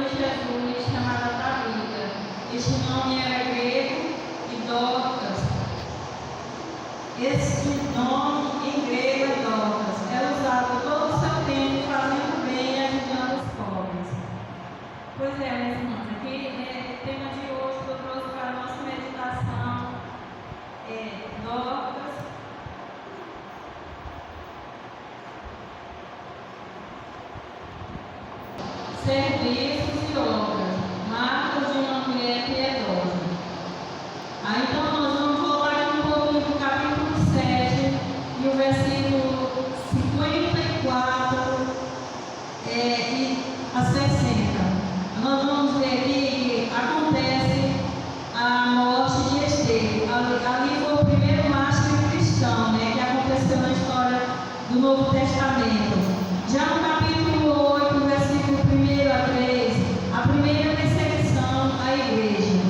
de Jesus chamada Tabita. Este nome era grego e Dorcas. Este nome em grego é Dorcas. Ela usava todo o seu tempo fazendo bem e ajudando os pobres. Pois é, meus irmãos, aqui o tema de hoje que eu trouxe para a nossa meditação é Dorcas. Serviços e obras, marcas de uma mulher piedosa. Então nós vamos voltar um pouquinho para o capítulo 7 e o versículo 54 e a 60. Nós vamos ver aqui que acontece a morte de Estevão. Ali foi o primeiro mártir cristão, que aconteceu na história do Novo Testamento. Já no capítulo 8, versículo 1 a 3, a primeira perseguição à igreja.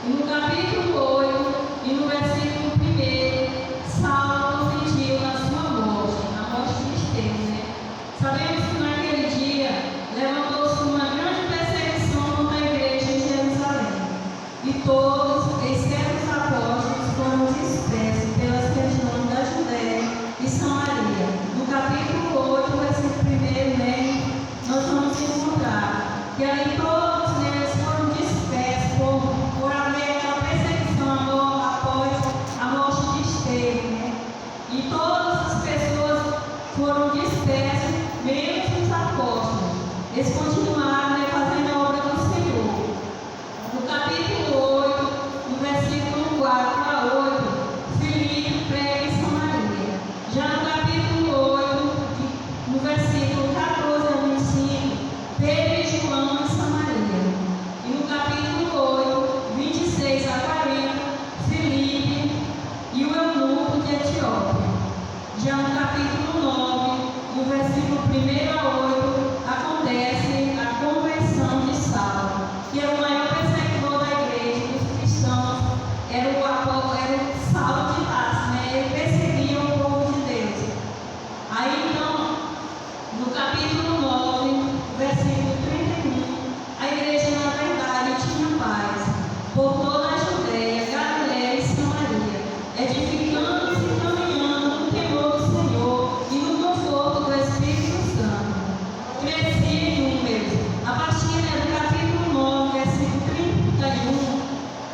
E no capítulo 8 e no versículo 1, Saulo pediu na sua morte, a morte de Estevão. Sabemos que naquele dia levantou-se uma grande perseguição na igreja em Jerusalém. E todos, exceto os apóstolos, foram dispersos pelas regiões da Judéia e Samaria. No capítulo 8, versículo 1, nós vamos encontrar que ali todos eles foram dispersos por haver aquela perseguição após a morte de Estevão. E todas as pessoas foram dispersas, menos os apóstolos. Eles continuaram fazendo a obra do Senhor. No capítulo 8, no versículo 4 a 8, Filipe prega em Samaria. Já no capítulo 8, no versículo 14 a 25, Pedro e João em Samaria. E no capítulo 8, 26 a 40, Filipe e o eunuco de Etiópia. Já no capítulo 9, no versículo 1 a 8, acontece a conversão de Saulo, que era o maior perseguidor da igreja dos cristãos, era o Saulo de Tarso, ele perseguia o povo de Deus. Aí então, no capítulo 9, versículo 31, a igreja na verdade tinha paz por toda a Judéia, Galiléia e Samaria, edificando-se e caminhando no temor do Senhor e no conforto do Espírito Santo. Crescia em números. A partir do capítulo 9, versículo 31,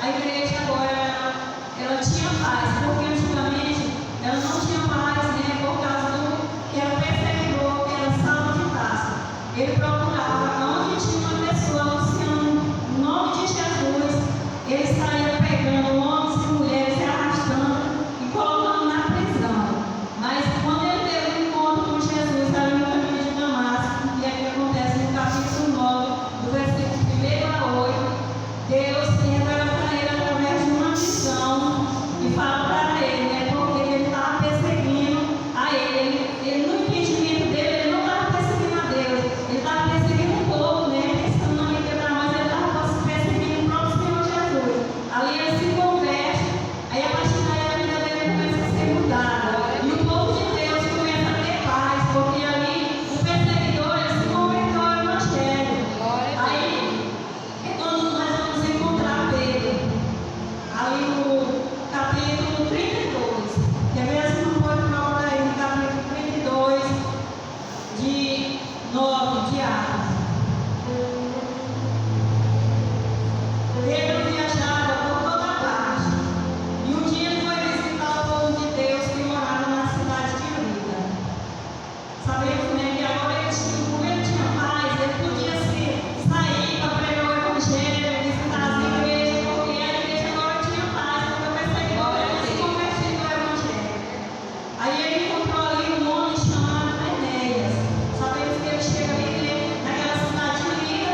a igreja agora ela tinha paz, porque antigamente ela não tinha paz, por causa do que era perseguidor, que era Saulo de Tarso. Ele procurava onde tinha uma pessoa anunciando o nome de Jesus, ele saía pegando homens e mulheres e arrastando e colocando na prisão. Mas quando ele teve um encontro com Jesus ali no caminho de Damasco, e aqui acontece no capítulo 9, do versículo 1 a 8, Deus revela para ele através de uma visão e fala para ele, porque ele estava perseguindo a ele. Ele no entendimento dele, ele não estava perseguindo a Deus, ele estava perseguindo o povo, pensando na vida, mas ele estava perseguindo o próprio Senhor Jesus. Ali ele se converte, aí a partir daí a vida dele começa a ser mudada. E o povo de Deus começa a ter paz, porque ali o perseguidor ele se converteu ao Evangelho. Aí é quando nós vamos encontrar Pedro, ali no capítulo 32. Quer ver se não pode procurar aí no capítulo 32 de 9 de Atos. Pedro viajava por toda parte, e um dia foi visitar o povo de Deus que morava na cidade de Lida. Sabemos que agora como ele tinha paz, ele podia sair para pregar o Evangelho, visitar as igrejas, porque a igreja agora tinha paz, porque o perseguidor ele se convertiu ao Evangelho. Aí ele encontrou ali um homem chamado Enéas. Sabemos que ele chega ali naquela cidade de Lida,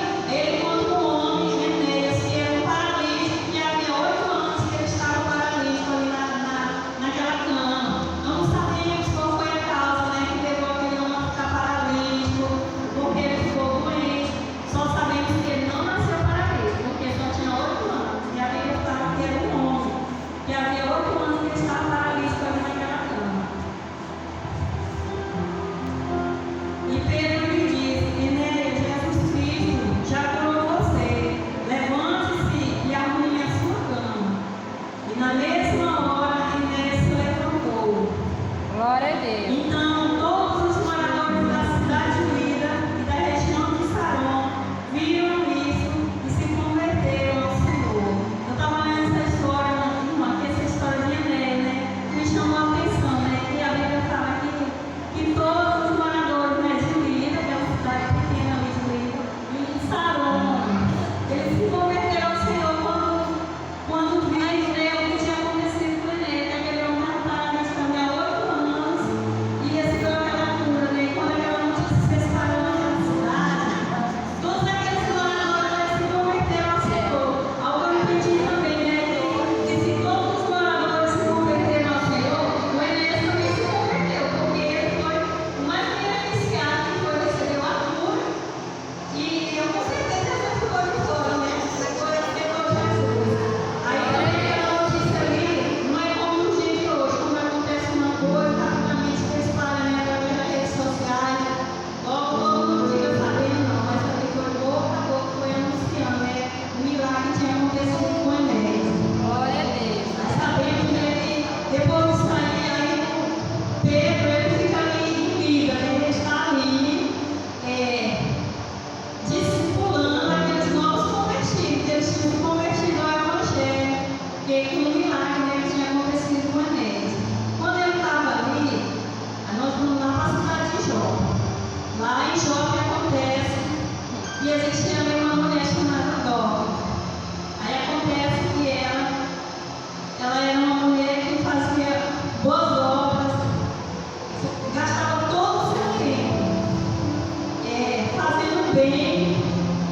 bem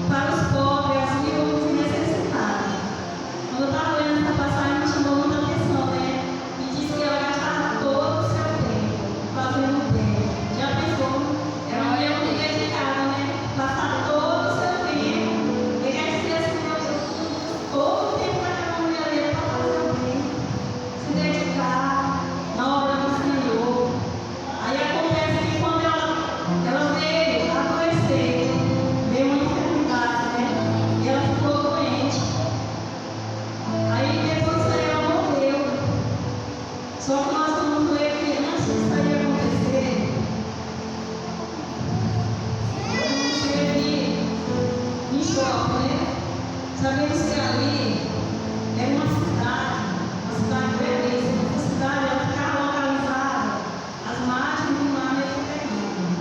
para os pobres, viúvos e necessitados. Quando eu estava lendo essa passagem, me chamou muita atenção, né? E disse que ela gastava todo o seu tempo fazendo o bem. Já pensou? Era uma mulher muito dedicada, né? Passar todo o seu tempo. E quer dizer assim, todo o tempo daquela mulher ali para fazer o bem. Se dedicar na obra do Senhor. Aí acontece que quando ela veio adoecer, veio uma enfermidade, né? E ela ficou doente. Aí depois daí ela morreu. Só que nós vamos ver que antes disso aí acontecer, vamos ver aqui em choque, né? Sabemos que ali é uma cidade belíssima. Essa cidade ela ficava localizada às margens do mar Mediterrâneo.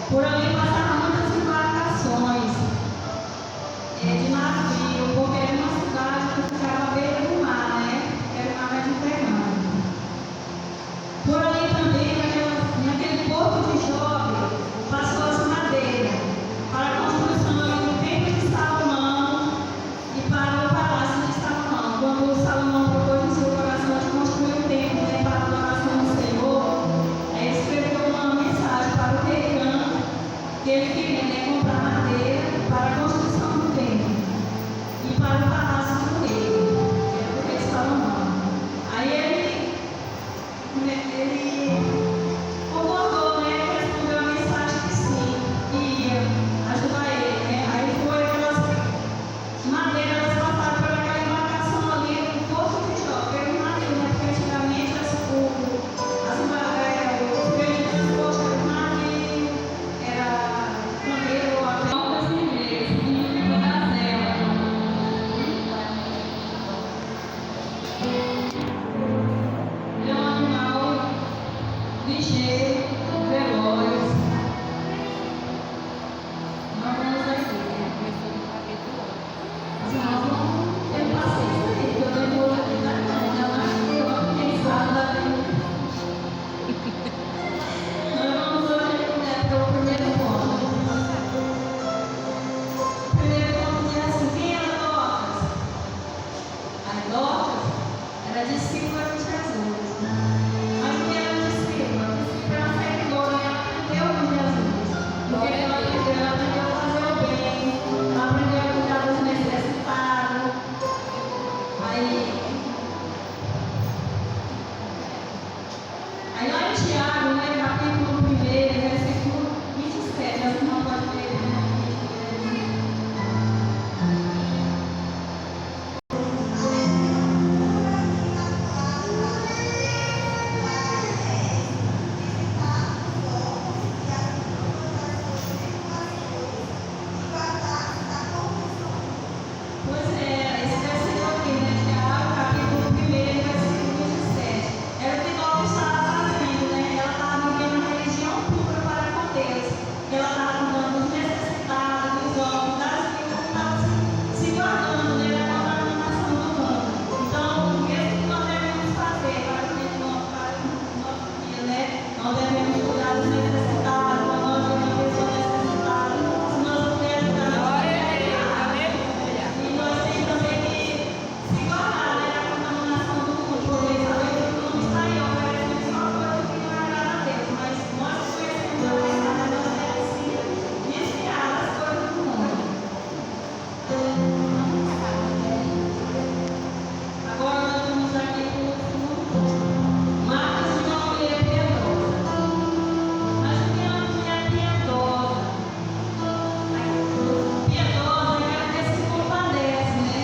Por ali passavam muitas embarcações de navio, porque era uma cidade que ficava à beira do mar, né? Era o mar Mediterrâneo. Por ali também, naquele porto de Jope, passou as madeiras para a construção ali do templo de Salomão e para o palácio de Salomão. Quando Salomão propôs no seu coração de construir o templo, né, para a adoração do Senhor, ele escreveu uma mensagem para o rei Irã, que ele queria, né, comprar madeira para a construção do templo e para o palácio do rei, que era o rei Salomão. Aí ele concordou, né? Respondeu a mensagem que sim, que ia ajudar ele, né? Aí foi aquelas madeiras, elas passaram por aquela embarcação ali no Porto de Jope. Era um navio, né? Porque antigamente os grandes postos eram navio, era candeiro, até ondas negras, significa gazela. Ele é um animal ligeiro, veloz. Nós vamos aqui, né? Mas nós vamos ter paciência aí, porque eu demoro aqui na cama, mas quem sabe dá tempo. Nós vamos hoje para o primeiro ponto. O primeiro ponto diz assim: quem era Dorcas? A Dorcas era discípula de Jesus. Mas o que era discípula? Discípula era seguidora, ela aprendeu com Jesus. Porque ela aprendeu a fazer o bem, ela aprendeu a cuidar dos necessitados. Aí lá em Tiago, né, capítulo 1, versículo 27, assim não pode ler, né? Pois é, esse versículo aqui, né, Tiago, capítulo 1, versículo 27. Era o que Dó estava fazendo, né? Ela estava vivendo uma religião pura para com Deus. Ela estava cuidando dos necessitados, dos órfãos, das viúvas, estava se guardando, né, da contaminação do mundo. Então, o mesmo que nós devemos fazer para o nosso dia, né? Nós devemos cuidar dos necessitados, quando nós vemos uma pessoa necessitada, se nós pudermos dar e nós temos também que se guardar, né, da contaminação do mundo, porque sabemos que o mundo está aí oferecendo só coisa que não agrada a Deus, mas nós conhecemos a verdade, nós devemos se desviar das coisas do mundo. Agora nós vamos aqui para o último ponto. Marcas de uma mulher piedosa. Mas o que é uma mulher piedosa? Piedosa é aquela que se compadece, né?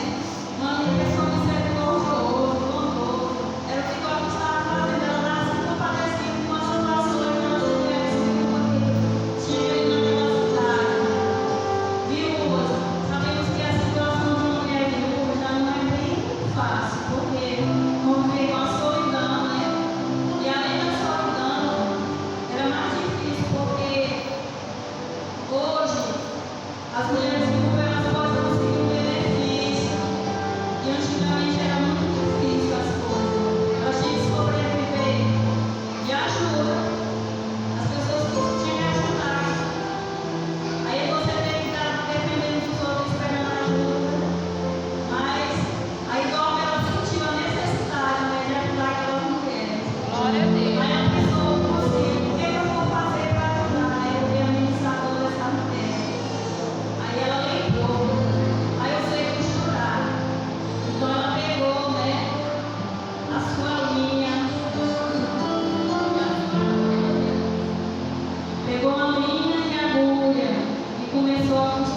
Uma pessoa misericordiosa, bondosa. Era o que Deus estava fazendo. Ela estava se compadecendo com a situação daquelas mulheres que tinha ali naquela cidade. Viúvas. Sabemos que a situação de uma mulher viúva já não é bem fácil, porque convive com a solidão, né? E além da solidão, era mais difícil, porque hoje as mulheres viúvas elas podem conseguir um benefício. E antigamente era muito difícil as coisas. Elas tinham que sobreviver de ajuda. As pessoas tinham que ajudar. Aí você tem que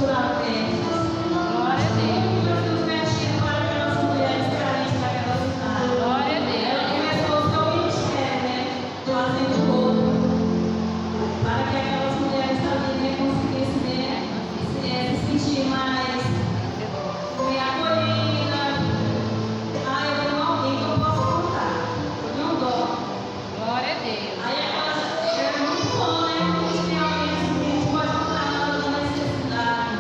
costurar peças. Glória a Deus. Jesus vestindo para aquelas mulheres carentes daquela cidade. Glória a Deus. Ela começou o seu ministério, né? Fazendo roupa. Para que aquelas mulheres ali, né, conseguissem, né, se sentir mais acolhida. Ah, eu tenho alguém que eu posso contar. Eu tenho dó. Glória a Deus. Aí é muito bom, né? Porque tem alguém assim que a gente pode contar na hora da necessidade.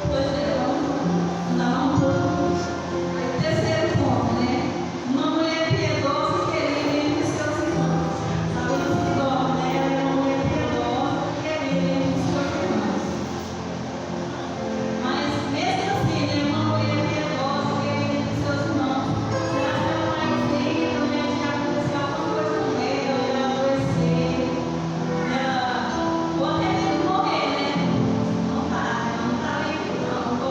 Pois é, vamos dar um pouco. Terceiro ponto, né? Uma mulher piedosa e querida entre seus irmãos. Sabemos que Dó, né? Ela é uma mulher piedosa e querida entre seus irmãos. Mas mesmo assim, né? Uma mulher piedosa e querida entre seus irmãos. Será que ela vai ter também de acontecer alguma coisa com ela adoecer? Ou até mesmo morrer, né? Não tá livre, não.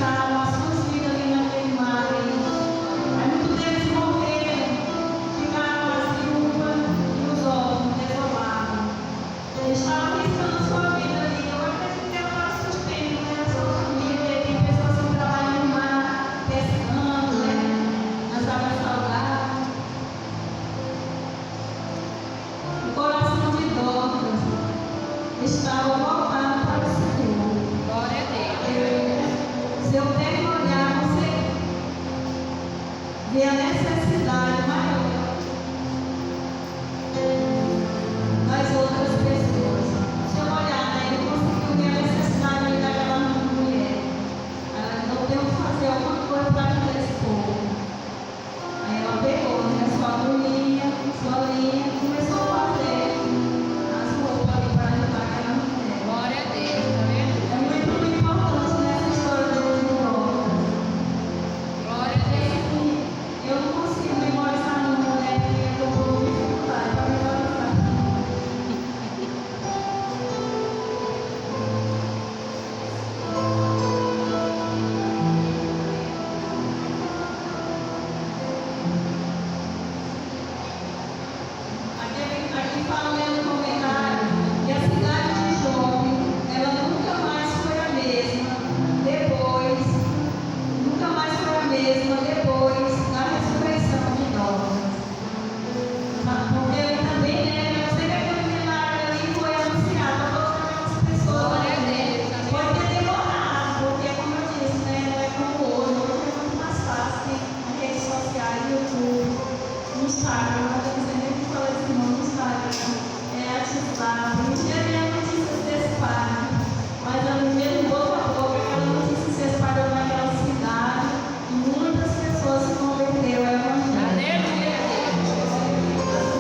arriscaram as suas vidas ali naquele mar. Aí muitos deles morreram, ficaram as viúvas e os órfãos desolados. Eles estavam arriscando sua vida ali. Eu acredito que era para sustento, né? A sua família. Tem pessoas que trabalham no mar, pescando, né? Nas águas salgadas. O coração de Dorcas estava voltado para o Senhor. Glória a Deus. Se eu tenho que olhar, você vê a necessidade maior